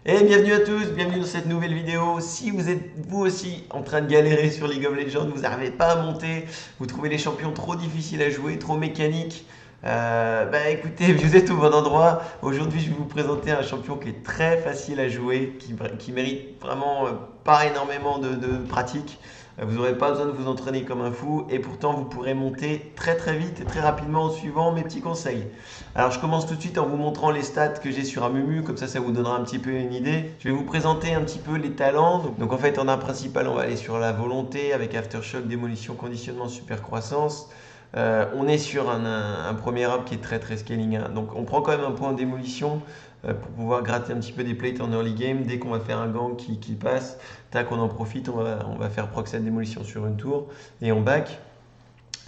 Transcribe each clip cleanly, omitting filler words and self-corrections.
Et bienvenue à tous, bienvenue dans cette nouvelle vidéo. Si vous êtes vous aussi en train de galérer sur League of Legends, vous n'arrivez pas à monter, vous trouvez les champions trop difficiles à jouer, trop mécaniques, bah écoutez, vous êtes au bon endroit. Aujourd'hui, je vais vous présenter un champion qui est très facile à jouer, qui mérite vraiment pas énormément de pratique. Vous n'aurez pas besoin de vous entraîner comme un fou et pourtant vous pourrez monter très très vite et très rapidement en suivant mes petits conseils. Alors je commence tout de suite en vous montrant les stats que j'ai sur Amumu, comme ça vous donnera un petit peu une idée. Je vais vous présenter un petit peu les talents. Donc en fait en arbre principal on va aller sur la volonté avec Aftershock, démolition, conditionnement, super croissance. On est sur un premier arbre qui est très très scaling, hein. Donc on prend quand même un point en démolition pour pouvoir gratter un petit peu des plates en early game. Dès qu'on va faire un gank qui passe, tac, on en profite, on va faire proc cette démolition sur une tour et on back.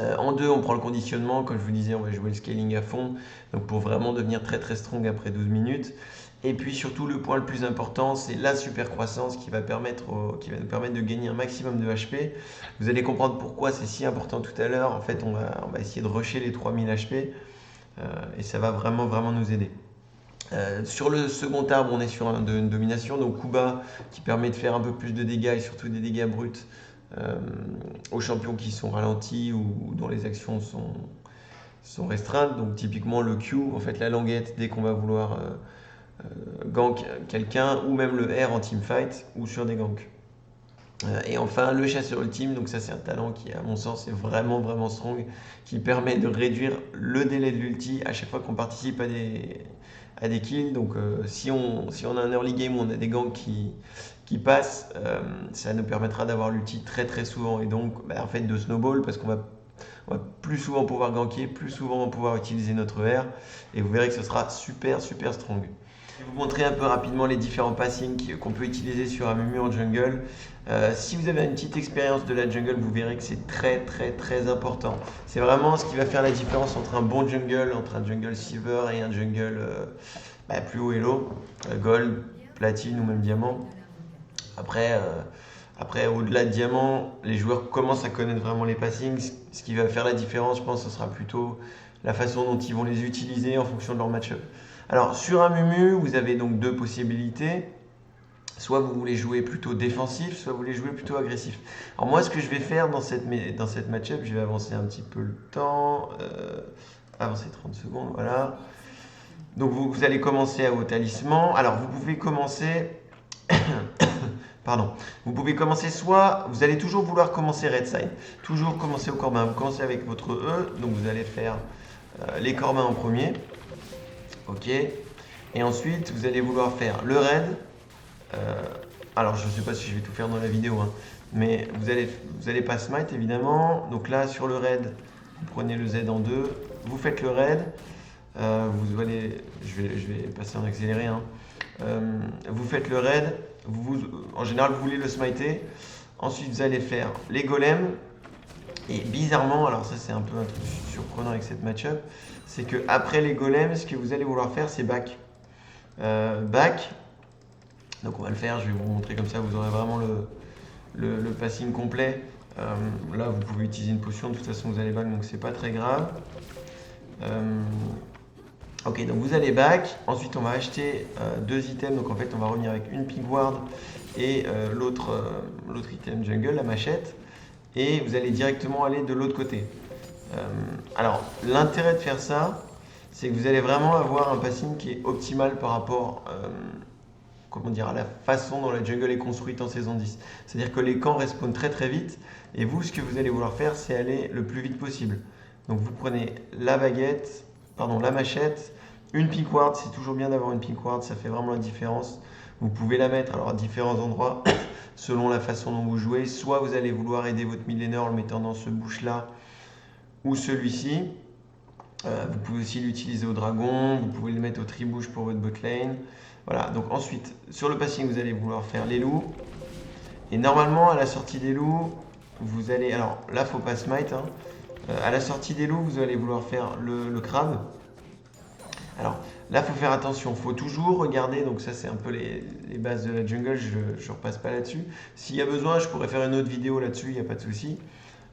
En deux, on prend le conditionnement. Comme je vous disais, on va jouer le scaling à fond. Donc pour vraiment devenir très très strong après 12 minutes. Et puis surtout, le point le plus important, c'est la super croissance qui va nous permettre de gagner un maximum de HP. Vous allez comprendre pourquoi c'est si important tout à l'heure. En fait, on va essayer de rusher les 3000 HP et ça va vraiment vraiment nous aider. Sur le second arbre, on est sur une domination, donc Kuba qui permet de faire un peu plus de dégâts et surtout des dégâts bruts euh, aux champions qui sont ralentis ou dont les actions sont restreintes. Donc typiquement le Q, en fait la languette dès qu'on va vouloir gank quelqu'un, ou même le R en teamfight ou sur des ganks. Et enfin le chasseur ultime, donc ça c'est un talent qui à mon sens est vraiment vraiment strong, qui permet de réduire le délai de l'ulti à chaque fois qu'on participe à des kills. Donc si on a un early game où on a des ganks qui passent, ça nous permettra d'avoir l'ulti très très souvent et donc en fait de snowball parce on va plus souvent pouvoir ganker, plus souvent pouvoir utiliser notre R et vous verrez que ce sera super super strong. Je vais vous montrer un peu rapidement les différents passings qu'on peut utiliser sur Amumu en jungle. Si vous avez une petite expérience de la jungle, vous verrez que c'est très très très important. C'est vraiment ce qui va faire la différence entre un bon jungle, entre un jungle silver et un jungle plus haut elo, gold, platine ou même diamant. Après, au-delà de diamant, les joueurs commencent à connaître vraiment les passings. Ce qui va faire la différence, je pense, ce sera plutôt la façon dont ils vont les utiliser en fonction de leur match-up. Alors, sur un Mumu, vous avez donc deux possibilités. Soit vous voulez jouer plutôt défensif, soit vous voulez jouer plutôt agressif. Alors moi, ce que je vais faire dans cette match-up, je vais avancer un petit peu le temps. Avancer 30 secondes, voilà. Donc vous allez commencer à vos talismans. Alors vous pouvez commencer... Pardon. Vous pouvez commencer soit... Vous allez toujours vouloir commencer red side. Toujours commencer au corbin. Vous commencez avec votre E. Donc vous allez faire les corbins en premier. Ok. Et ensuite, vous allez vouloir faire le raid. Alors je ne sais pas si je vais tout faire dans la vidéo, hein, mais vous allez pas smite évidemment. Donc là sur le raid, vous prenez le Z en deux, vous faites le raid. Je vais passer en accéléré, hein. Vous faites le raid, en général vous voulez le smiter. Ensuite vous allez faire les golems. Et bizarrement, alors ça c'est un peu un truc surprenant avec cette match-up, c'est que après les golems, ce que vous allez vouloir faire c'est back. Back. Donc on va le faire, je vais vous montrer comme ça, vous aurez vraiment le passing complet. Là vous pouvez utiliser une potion, de toute façon vous allez back donc c'est pas très grave. Ok, donc vous allez back, ensuite on va acheter deux items, donc en fait on va revenir avec une pink ward et l'autre item jungle, la machette, et vous allez directement aller de l'autre côté. Alors l'intérêt de faire ça, c'est que vous allez vraiment avoir un passing qui est optimal par rapport à la façon dont la jungle est construite en saison 10. C'est-à-dire que les camps respawnent très très vite et vous, ce que vous allez vouloir faire, c'est aller le plus vite possible. Donc vous prenez la machette, une pink ward, c'est toujours bien d'avoir une pink ward, ça fait vraiment la différence. Vous pouvez la mettre alors, à différents endroits selon la façon dont vous jouez. Soit vous allez vouloir aider votre millénaire en le mettant dans ce bush-là ou celui-ci. Vous pouvez aussi l'utiliser au dragon, vous pouvez le mettre au tribouche pour votre botlane. Voilà, donc ensuite, sur le passing, vous allez vouloir faire les loups. Et normalement, à la sortie des loups, vous allez... Alors là, faut pas smite, hein. À la sortie des loups, vous allez vouloir faire le crabe. Alors là, il faut faire attention, il faut toujours regarder, donc ça c'est un peu les bases de la jungle, je ne repasse pas là-dessus. S'il y a besoin, je pourrais faire une autre vidéo là-dessus, il n'y a pas de souci.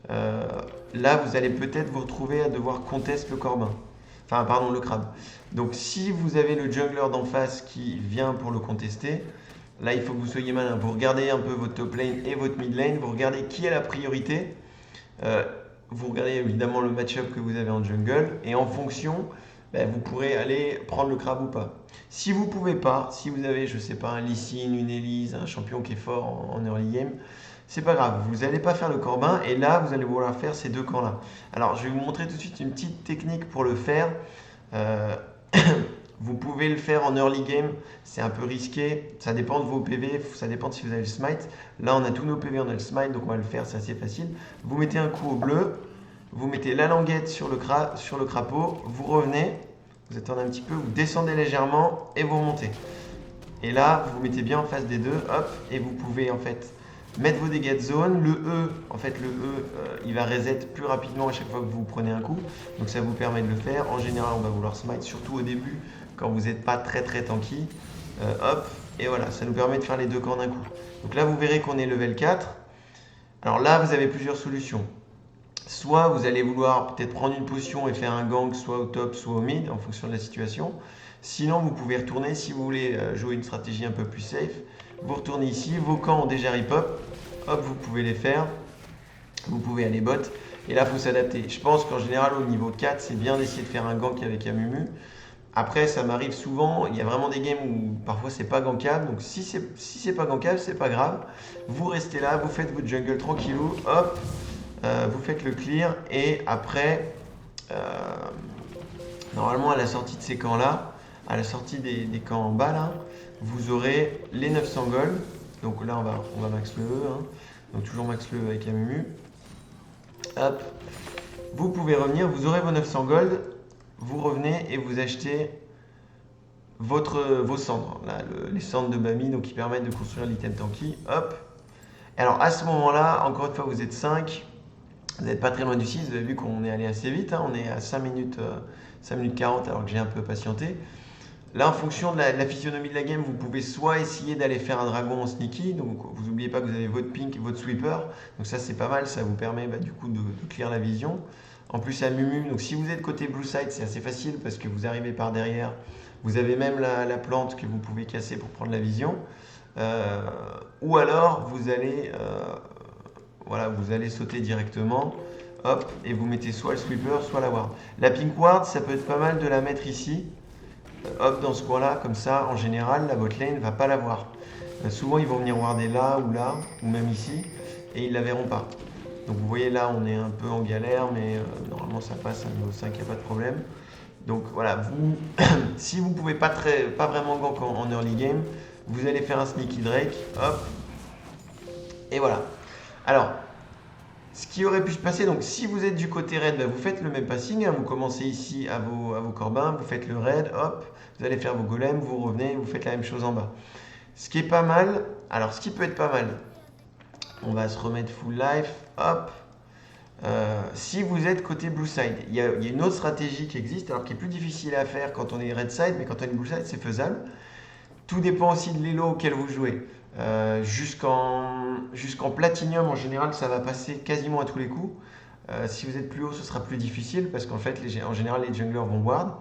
Là, vous allez peut-être vous retrouver à devoir contest le corbin. Enfin, pardon, le crabe. Donc si vous avez le jungler d'en face qui vient pour le contester, là il faut que vous soyez malin. Vous regardez un peu votre top lane et votre mid lane, vous regardez qui a la priorité. Euh, Vous regardez évidemment le match-up que vous avez en jungle et en fonction, ben, vous pourrez aller prendre le crabe ou pas. Si vous pouvez pas, si vous avez, je sais pas, un Lee Sin, une Elise, un champion qui est fort en early game, c'est pas grave, vous n'allez pas faire le corbin et là vous allez vouloir faire ces deux camps-là. Alors je vais vous montrer tout de suite une petite technique pour le faire. Euh, Vous pouvez le faire en early game, c'est un peu risqué, ça dépend de vos PV, ça dépend de si vous avez le smite. Là on a tous nos PV, on a le smite, donc on va le faire, c'est assez facile. Vous mettez un coup au bleu, vous mettez la languette sur le crapaud, vous revenez, vous attendez un petit peu, vous descendez légèrement et vous remontez. Et là, vous vous mettez bien en face des deux, hop, et vous pouvez en fait mettre vos dégâts de zone. Le E, en fait, il va reset plus rapidement à chaque fois que vous prenez un coup. Donc ça vous permet de le faire. En général, on va vouloir smite, surtout au début, quand vous n'êtes pas très très tanky. Hop, et voilà, ça nous permet de faire les deux camps d'un coup. Donc là, vous verrez qu'on est level 4. Alors là, vous avez plusieurs solutions. Soit vous allez vouloir peut-être prendre une potion et faire un gank soit au top, soit au mid, en fonction de la situation. Sinon, vous pouvez retourner, si vous voulez jouer une stratégie un peu plus safe, vous retournez ici, vos camps ont déjà rip-up, hop, vous pouvez les faire, vous pouvez aller bot, et là, il faut s'adapter. Je pense qu'en général, au niveau 4, c'est bien d'essayer de faire un gank avec Amumu. Après, ça m'arrive souvent, il y a vraiment des games où parfois c'est pas gankable, donc si c'est pas gankable, c'est pas grave. Vous restez là, vous faites votre jungle tranquillou, hop, vous faites le clear, et après, normalement à la sortie de ces camps-là, à la sortie des camps en bas là, vous aurez les 900 gold. Donc là on va max le E, hein. Donc toujours max le E avec Amumu. Hop, vous pouvez revenir, vous aurez vos 900 gold, vous revenez et vous achetez vos cendres, là, les cendres de Bami, donc qui permettent de construire l'item tanky. Hop. Alors à ce moment-là, encore une fois, vous êtes 5, vous n'êtes pas très loin du 6, vous avez vu qu'on est allé assez vite, hein, on est à 5 minutes 40 alors que j'ai un peu patienté. Là, en fonction de la physionomie de la game, vous pouvez soit essayer d'aller faire un dragon en sneaky, donc vous n'oubliez pas que vous avez votre pink et votre sweeper, donc ça c'est pas mal, ça vous permet du coup de clear la vision. En plus à Mumu, donc si vous êtes côté blue side, c'est assez facile parce que vous arrivez par derrière, vous avez même la plante que vous pouvez casser pour prendre la vision. Ou alors vous allez sauter directement, hop, et vous mettez soit le sweeper, soit la ward. La pink ward, ça peut être pas mal de la mettre ici. Hop, dans ce coin-là, comme ça, en général, la botlane ne va pas la voir. Souvent, ils vont venir warder là, ou même ici, et ils la verront pas. Donc vous voyez là, on est un peu en galère, mais normalement ça passe à niveau 5, il n'y a pas de problème. Donc voilà, si vous ne pouvez pas vraiment gank en early game, vous allez faire un sneaky Drake, hop, et voilà. Alors, ce qui aurait pu se passer, donc si vous êtes du côté raid, vous faites le même passing, hein, vous commencez ici à vos corbins, vous faites le raid, hop, vous allez faire vos golems, vous revenez, vous faites la même chose en bas. Ce qui est pas mal, alors ce qui peut être pas mal, on va se remettre full life, hop. Si vous êtes côté blue side, il y a une autre stratégie qui existe, alors qui est plus difficile à faire quand on est red side, mais quand on est blue side, c'est faisable. Tout dépend aussi de l'elo auquel vous jouez. Jusqu'en platinium, en général, ça va passer quasiment à tous les coups. Si vous êtes plus haut, ce sera plus difficile parce qu'en fait, en général, les junglers vont ward.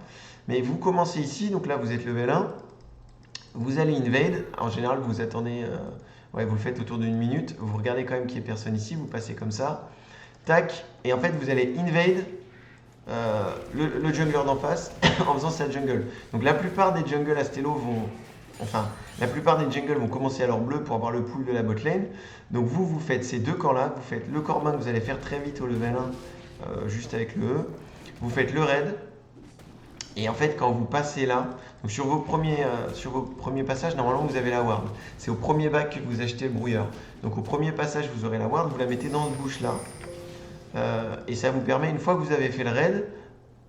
Mais vous commencez ici, donc là, vous êtes level 1. Vous allez invade. En général, vous attendez, vous le faites autour d'une minute. Vous regardez quand même qu'il n'y ait personne ici. Vous passez comme ça. Tac. Et en fait, vous allez invade le jungler d'en face en faisant sa jungle. Donc la plupart des jungles Astello la plupart des jungles vont commencer à leur bleu pour avoir le pool de la botlane. Donc vous faites ces deux camps-là. Vous faites le corbin que vous allez faire très vite au level 1, juste avec le E. Vous faites le raid. Et en fait, quand vous passez là, donc sur vos premiers passages, normalement vous avez la ward. C'est au premier bac que vous achetez le brouilleur. Donc au premier passage, vous aurez la ward, vous la mettez dans ce bouche là. Et ça vous permet, une fois que vous avez fait le raid,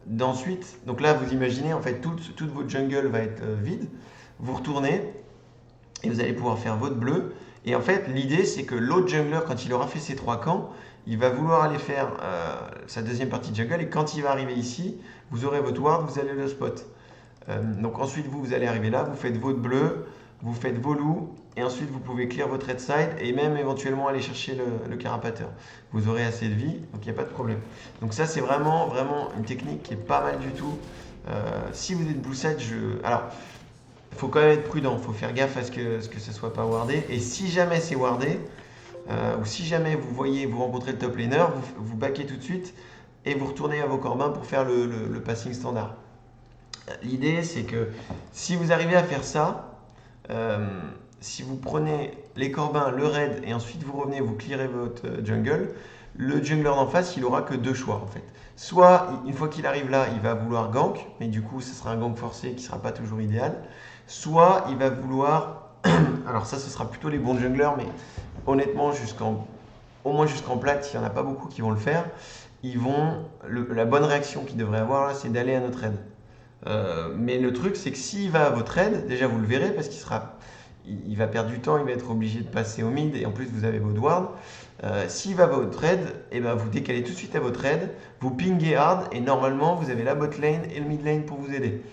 d'ensuite, donc là vous imaginez en fait toute votre jungle va être vide. Vous retournez et vous allez pouvoir faire votre bleu. Et en fait, l'idée c'est que l'autre jungler, quand il aura fait ses 3 camps, il va vouloir aller faire sa deuxième partie de jungle. Et quand il va arriver ici, vous aurez votre ward, vous allez le spot. Donc ensuite, vous allez arriver là, vous faites votre bleu, vous faites vos loups. Et ensuite, vous pouvez clear votre red side et même éventuellement aller chercher le carapateur. Vous aurez assez de vie, donc il n'y a pas de problème. Donc ça, c'est vraiment, vraiment une technique qui est pas mal du tout. Si vous êtes blue side, alors, il faut quand même être prudent. Il faut faire gaffe à ce que ça soit pas wardé. Et si jamais c'est wardé, ou si jamais vous rencontrez le top laner, vous backez tout de suite et vous retournez à vos corbins pour faire le passing standard. L'idée, c'est que si vous arrivez à faire ça, si vous prenez les corbins, le raid, et ensuite vous revenez, vous clearez votre jungle, le jungler d'en face, il aura que deux choix en fait. Soit, une fois qu'il arrive là, il va vouloir gank, mais du coup, ce sera un gank forcé qui ne sera pas toujours idéal. Soit, il va vouloir... Alors ça, ce sera plutôt les bons junglers, mais honnêtement, au moins jusqu'en plate, il n'y en a pas beaucoup qui vont le faire. La bonne réaction qu'il devrait avoir là, c'est d'aller à notre aide. Mais le truc, c'est que s'il va à votre aide, déjà vous le verrez parce il va perdre du temps, il va être obligé de passer au mid et en plus vous avez votre ward. S'il va à votre aide, et ben vous décalez tout de suite à votre aide, vous pingez hard et normalement vous avez la bot lane et le mid lane pour vous aider.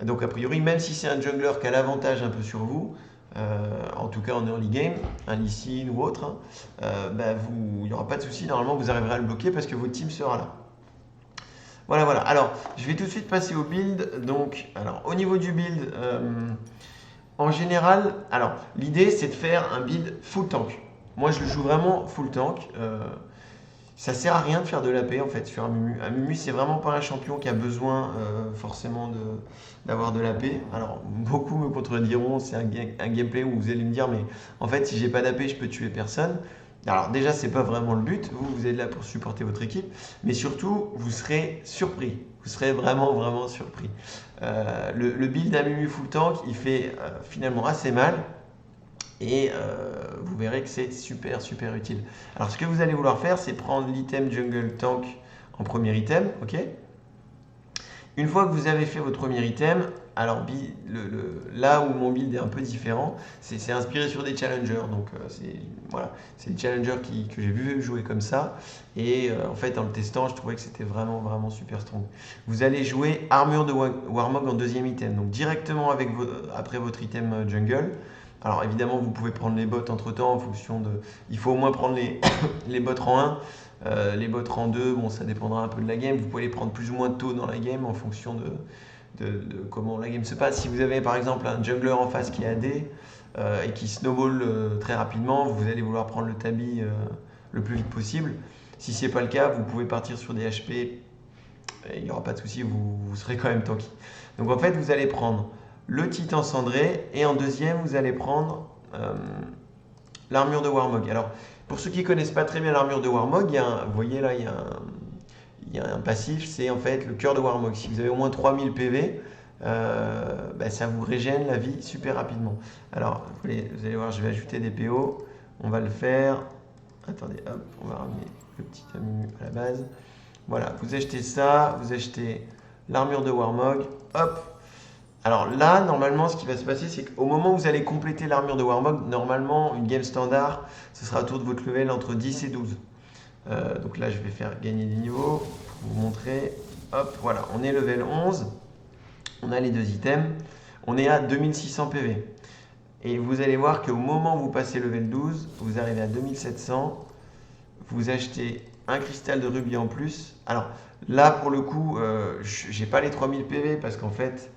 Donc a priori, même si c'est un jungler qui a l'avantage un peu sur vous, en tout cas en early game, un Lee Sin ou autre, il n'y aura pas de souci, normalement vous arriverez à le bloquer parce que votre team sera là. Voilà, voilà. Alors, je vais tout de suite passer au build. Donc, alors, au niveau du build, en général, alors, l'idée, c'est de faire un build full tank. Moi, je le joue vraiment full tank. Ça sert à rien de faire de l'AP, en fait, sur un Mumu. Un Mumu, c'est vraiment pas un champion qui a besoin forcément d'avoir de l'AP. Alors, beaucoup me contrediront, c'est un gameplay où vous allez me dire, mais en fait, si j'ai pas d'AP, je peux tuer personne. Alors déjà, c'est pas vraiment le but, vous êtes là pour supporter votre équipe, mais surtout, vous serez surpris, vous serez vraiment, vraiment surpris. Le build d'un Mumu full tank, il fait finalement assez mal, et vous verrez que c'est super, super utile. Alors ce que vous allez vouloir faire, c'est prendre l'item jungle tank en premier item, ok? Une fois que vous avez fait votre premier item, alors là où mon build est un peu différent, c'est inspiré sur des challengers. Donc c'est des challengers que j'ai vu jouer comme ça. Et en fait, en le testant, je trouvais que c'était vraiment, vraiment super strong. Vous allez jouer armure de Warmog en deuxième item. Donc directement après votre item jungle. Alors évidemment, vous pouvez prendre les bots entre temps en fonction de... Il faut au moins prendre les bots rang 1. Les bots rang 2, bon, ça dépendra un peu de la game. Vous pouvez les prendre plus ou moins tôt dans la game en fonction de comment la game se passe. Si vous avez par exemple un jungler en face qui est AD et qui snowball très rapidement, vous allez vouloir prendre le tabi le plus vite possible. Si ce n'est pas le cas, vous pouvez partir sur des HP et il n'y aura pas de souci, vous serez quand même tanky. Donc en fait, vous allez prendre le titan cendré et en deuxième, vous allez prendre l'armure de Warmog. Alors, pour ceux qui ne connaissent pas très bien l'armure de Warmog, vous voyez là, il y a un passif, c'est en fait le cœur de Warmog. Si vous avez au moins 3000 PV, ça vous régène la vie super rapidement. Alors, vous allez voir, je vais ajouter des PO. On va le faire. Attendez, hop, on va ramener le petit Amumu à la base. Voilà, vous achetez ça, vous achetez l'armure de Warmog. Hop. Alors là, normalement, ce qui va se passer, c'est qu'au moment où vous allez compléter l'armure de Warmog, normalement, une game standard, ce sera autour de votre level entre 10 et 12. Donc là, je vais faire gagner des niveaux pour vous montrer. Hop, voilà, on est level 11. On a les deux items. On est à 2600 PV. Et vous allez voir qu'au moment où vous passez level 12, vous arrivez à 2700. Vous achetez un cristal de rubis en plus. Alors là, pour le coup, j'ai pas les 3000 PV parce qu'en fait,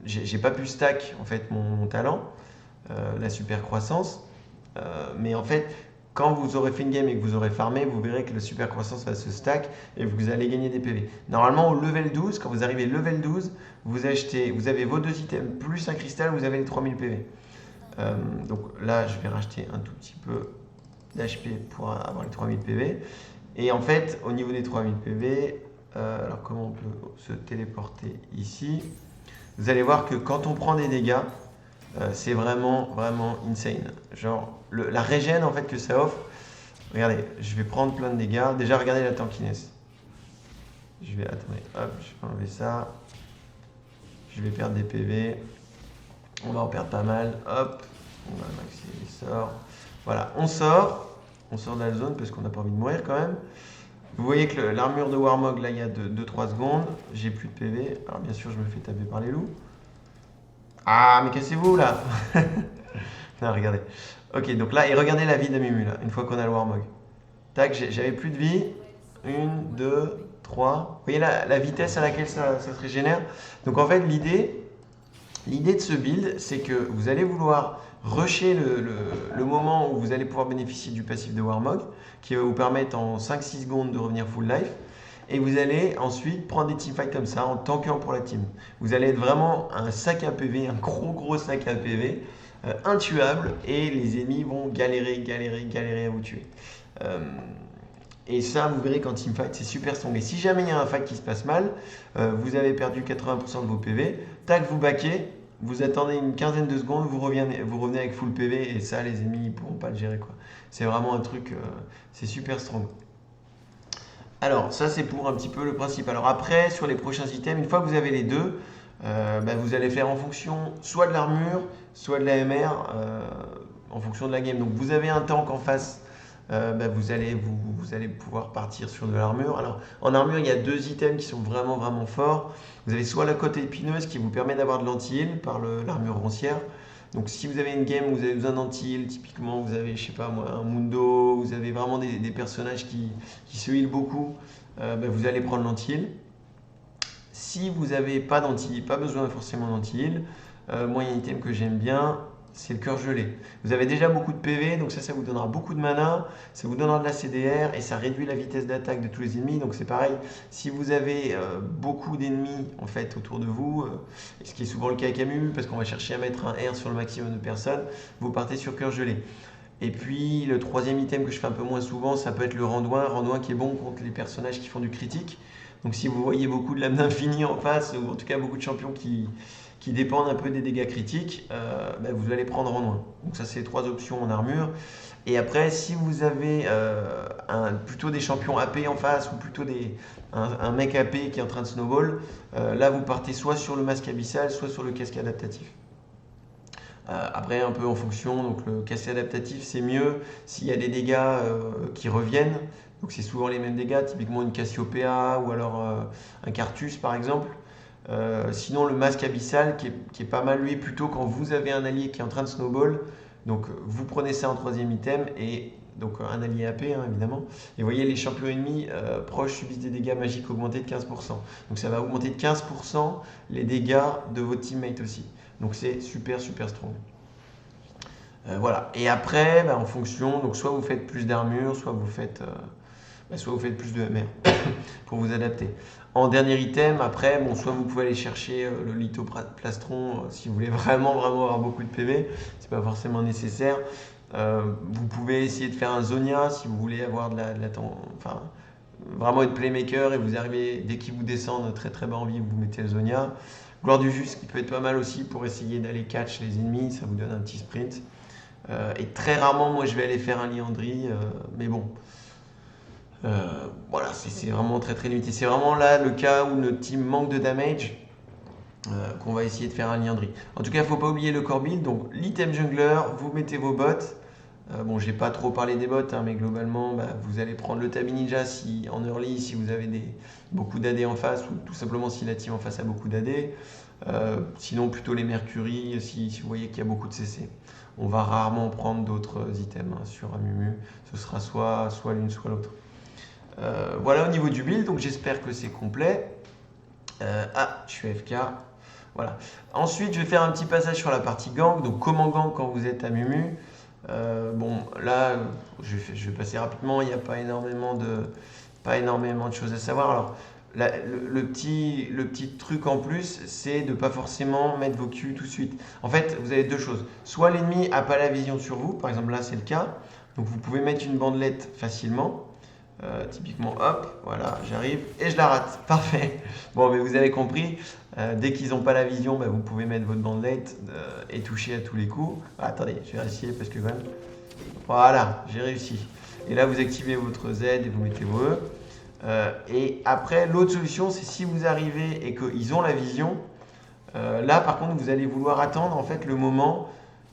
j'ai pas pu stack en fait mon talent, la super croissance. Mais en fait, quand vous aurez fait une game et que vous aurez farmé, vous verrez que la super croissance va se stack et vous allez gagner des PV. Normalement, au level 12, quand vous arrivez level 12, vous avez vos deux items plus un cristal, vous avez les 3000 PV. Donc là, je vais racheter un tout petit peu d'HP pour avoir les 3000 PV. Et en fait, au niveau des 3000 PV, alors comment on peut se téléporter ici? Vous allez voir que quand on prend des dégâts, c'est vraiment, vraiment insane. Genre, la régène en fait que ça offre. Regardez, je vais prendre plein de dégâts. Déjà, regardez la tankiness. Attendez, hop, je vais enlever ça. Je vais perdre des PV. On va en perdre pas mal. Hop, on va maxer les sorts. Voilà, on sort de la zone parce qu'on n'a pas envie de mourir quand même. Vous voyez que l'armure de Warmog, là, il y a 2-3 secondes. J'ai plus de PV. Alors, bien sûr, je me fais taper par les loups. Ah, mais cassez-vous, là. Non, regardez. Ok, donc là, et regardez la vie d'Amumu, là, une fois qu'on a le Warmog. Tac, j'avais plus de vie. 1, 2, 3. Vous voyez la vitesse à laquelle ça se régénère? Donc en fait, l'idée de ce build, c'est que vous allez vouloir rusher le moment où vous allez pouvoir bénéficier du passif de Warmog, qui va vous permettre en 5-6 secondes de revenir full life. Et vous allez ensuite prendre des teamfights comme ça en tankant pour la team. Vous allez être vraiment un sac à PV, un gros sac à PV, intuable, et les ennemis vont galérer à vous tuer. Et ça, vous verrez qu'en teamfight, c'est super strong. Et si jamais il y a un fight qui se passe mal, vous avez perdu 80% de vos PV, tac, vous baquez, vous attendez une quinzaine de secondes, vous revenez avec full PV, et ça, les ennemis ne pourront pas le gérer, quoi. C'est vraiment un truc, c'est super strong. Alors, ça, c'est pour un petit peu le principe. Alors après, sur les prochains items, une fois que vous avez les deux, vous allez faire en fonction soit de l'armure, soit de la MR, en fonction de la game. Donc vous avez un tank en face, vous allez pouvoir partir sur de l'armure. Alors en armure, il y a deux items qui sont vraiment forts. Vous avez soit la cote épineuse qui vous permet d'avoir de l'anti-heal par l'armure roncière. Donc si vous avez une game où vous avez besoin d'anti-heal, typiquement vous avez, je sais pas moi, un Mundo, vous avez vraiment des personnages qui se heal beaucoup, vous allez prendre l'anti-heal. Si vous n'avez pas besoin forcément d'anti-heal, moi il y a un item que j'aime bien, c'est le cœur gelé. Vous avez déjà beaucoup de PV, donc ça vous donnera beaucoup de mana, ça vous donnera de la CDR et ça réduit la vitesse d'attaque de tous les ennemis. Donc c'est pareil, si vous avez beaucoup d'ennemis en fait autour de vous, ce qui est souvent le cas avec Amumu, parce qu'on va chercher à mettre un R sur le maximum de personnes, vous partez sur cœur gelé. Et puis le troisième item que je fais un peu moins souvent, ça peut être le Randouin qui est bon contre les personnages qui font du critique. Donc si vous voyez beaucoup de lames d'infini en face, ou en tout cas beaucoup de champions qui dépendent un peu des dégâts critiques, vous allez prendre Randouin. Donc ça c'est les trois options en armure. Et après, si vous avez plutôt des champions AP en face, ou plutôt un mec AP qui est en train de snowball, là vous partez soit sur le masque abyssal, soit sur le casque adaptatif. Après, un peu en fonction, donc le casque adaptatif c'est mieux s'il y a des dégâts qui reviennent. Donc c'est souvent les mêmes dégâts, typiquement une Cassiopeia ou alors un Carthus par exemple. Sinon le masque abyssal qui est pas mal lui plutôt quand vous avez un allié qui est en train de snowball. Donc vous prenez ça en troisième item et donc un allié AP évidemment. Et vous voyez les champions ennemis proches subissent des dégâts magiques augmentés de 15%. Donc ça va augmenter de 15% les dégâts de votre teammate aussi. Donc c'est super strong. Voilà. Et après, en fonction, donc soit vous faites plus d'armure, soit vous faites plus de MR pour vous adapter. En dernier item, après, soit vous pouvez aller chercher le lithoplastron si vous voulez vraiment avoir beaucoup de PV, c'est pas forcément nécessaire. Vous pouvez essayer de faire un Zonia si vous voulez avoir vraiment être playmaker et vous arrivez, dès qu'ils vous descendent très bas en vie, vous mettez le Zonia. Gloire du Juste qui peut être pas mal aussi pour essayer d'aller catch les ennemis, ça vous donne un petit sprint. Et très rarement, moi je vais aller faire un Liandry, mais bon. Voilà, c'est vraiment très limité. C'est vraiment là le cas où notre team manque de damage qu'on va essayer de faire un Liandry. En tout cas, il ne faut pas oublier le core build. Donc l'item jungler, vous mettez vos bots. J'ai pas trop parlé des bots, mais globalement, vous allez prendre le Tabi Ninja en early si vous avez beaucoup d'AD en face, ou tout simplement si la team en face a beaucoup d'AD. Sinon, plutôt les Mercury si vous voyez qu'il y a beaucoup de CC. On va rarement prendre d'autres items sur Amumu. Ce sera soit l'une, soit l'autre. Voilà au niveau du build, donc j'espère que c'est complet. Je suis FK. Voilà. Ensuite, je vais faire un petit passage sur la partie gank. Donc, comment gank quand vous êtes Amumu. Là, je vais passer rapidement. Il n'y a pas énormément de choses à savoir. Alors, le petit truc en plus, c'est de ne pas forcément mettre vos Q tout de suite. En fait, vous avez deux choses. Soit l'ennemi n'a pas la vision sur vous, par exemple là c'est le cas. Donc vous pouvez mettre une bandelette facilement. Typiquement, hop, voilà, j'arrive et je la rate. Parfait. Bon, mais vous avez compris, dès qu'ils n'ont pas la vision, vous pouvez mettre votre bandelette et toucher à tous les coups. Attendez, je vais essayer parce que quand même. Voilà, j'ai réussi. Et là, vous activez votre Z et vous mettez vos E. Et après, l'autre solution, c'est si vous arrivez et qu'ils ont la vision. Là, par contre, vous allez vouloir attendre en fait le moment.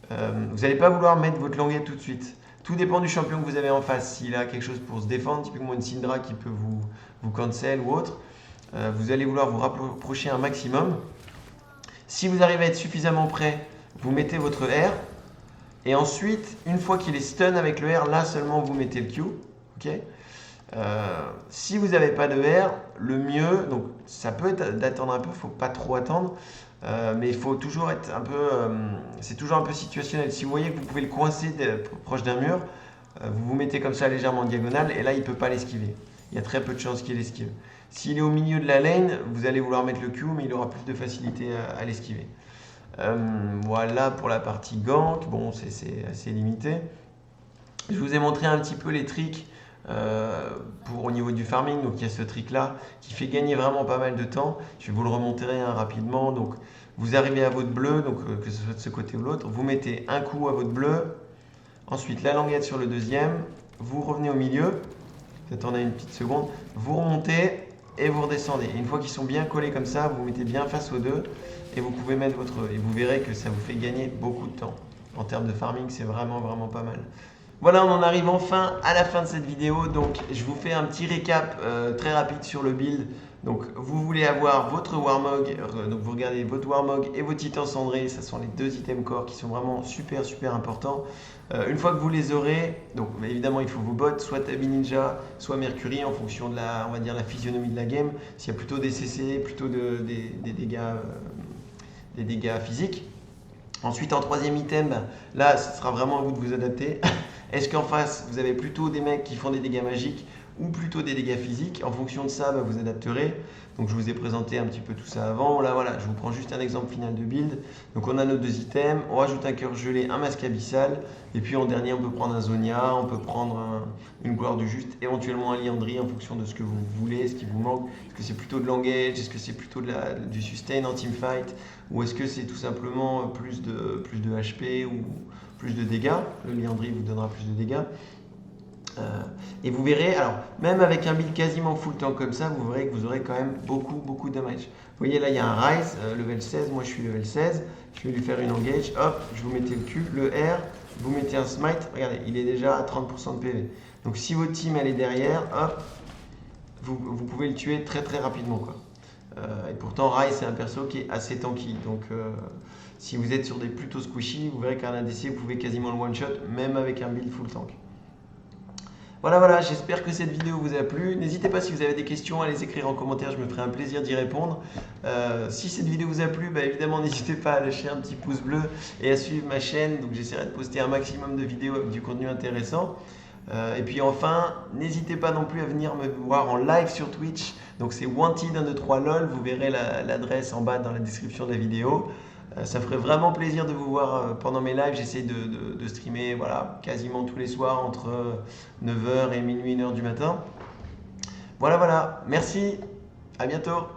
Vous n'allez pas vouloir mettre votre languette tout de suite. Tout dépend du champion que vous avez en face. S'il a quelque chose pour se défendre, typiquement une Syndra qui peut vous cancel ou autre, vous allez vouloir vous rapprocher un maximum. Si vous arrivez à être suffisamment prêt, vous mettez votre R. Et ensuite, une fois qu'il est stun avec le R, là seulement vous mettez le Q. Okay. Si vous n'avez pas de R, le mieux, donc ça peut être d'attendre un peu, il ne faut pas trop attendre, mais il faut toujours être un peu, c'est toujours un peu situationnel. Si vous voyez que vous pouvez le coincer proche d'un mur, vous vous mettez comme ça légèrement en diagonale et là il ne peut pas l'esquiver. Il y a très peu de chances qu'il l'esquive. S'il est au milieu de la lane, vous allez vouloir mettre le Q, mais il aura plus de facilité à l'esquiver. Voilà pour la partie gank, bon c'est assez limité. Je vous ai montré un petit peu les tricks au niveau du farming. Donc il y a ce trick là qui fait gagner vraiment pas mal de temps. Je vais vous le remontrer rapidement. Donc vous arrivez à votre bleu, donc que ce soit de ce côté ou l'autre, vous mettez un coup à votre bleu, ensuite la languette sur le deuxième, vous revenez au milieu, vous attendez une petite seconde, vous remontez et vous redescendez. Et une fois qu'ils sont bien collés comme ça, vous vous mettez bien face aux deux et vous pouvez mettre votre... Et vous verrez que ça vous fait gagner beaucoup de temps. En termes de farming, c'est vraiment pas mal. Voilà, on en arrive enfin à la fin de cette vidéo. Donc, je vous fais un petit récap très rapide sur le build. Donc, vous voulez avoir votre Warmog. Donc, vous regardez votre Warmog et vos Titans cendrés. Ce sont les deux items core qui sont vraiment super importants. Une fois que vous les aurez, donc évidemment, il faut vos bots, soit Tabi Ninja, soit Mercury, en fonction de la, on va dire, la physionomie de la game. S'il y a plutôt des CC, plutôt des dégâts physiques. Ensuite, en troisième item, là, ce sera vraiment à vous de vous adapter. Est-ce qu'en face, vous avez plutôt des mecs qui font des dégâts magiques ou plutôt des dégâts physiques? En fonction de ça, vous adapterez. Donc, je vous ai présenté un petit peu tout ça avant. Là, voilà, je vous prends juste un exemple final de build. Donc, on a nos deux items. On rajoute un cœur gelé, un masque abyssal. Et puis, en dernier, on peut prendre un Zonia, on peut prendre une gloire du juste, éventuellement un Liandry en fonction de ce que vous voulez, ce qui vous manque. Est-ce que c'est plutôt de l'engage? Est-ce que c'est plutôt du sustain en teamfight? Ou est-ce que c'est tout simplement plus de HP ou plus de dégâts? Le Liandry vous donnera plus de dégâts. Et vous verrez, alors même avec un build quasiment full tank comme ça, vous verrez que vous aurez quand même beaucoup de damage. Vous voyez là, il y a un Rise, level 16, moi je suis level 16. Je vais lui faire une engage, hop, je vous mettez le Q, le R, vous mettez un smite, regardez, il est déjà à 30% de PV. Donc si votre team elle est derrière, hop, vous pouvez le tuer très rapidement, quoi. Et pourtant, Rai, c'est un perso qui est assez tanky. Donc, si vous êtes sur des plutôt squishy, vous verrez qu'un ADC, vous pouvez quasiment le one-shot, même avec un build full tank. Voilà, j'espère que cette vidéo vous a plu. N'hésitez pas si vous avez des questions à les écrire en commentaire, je me ferai un plaisir d'y répondre. Si cette vidéo vous a plu, évidemment n'hésitez pas à lâcher un petit pouce bleu et à suivre ma chaîne. Donc j'essaierai de poster un maximum de vidéos avec du contenu intéressant. Et puis enfin, n'hésitez pas non plus à venir me voir en live sur Twitch. Donc c'est Wanted123lol, vous verrez l'adresse en bas dans la description de la vidéo. Ça ferait vraiment plaisir de vous voir pendant mes lives. J'essaie de streamer quasiment tous les soirs entre 9h et minuit, 1h du matin. Voilà, merci, à bientôt.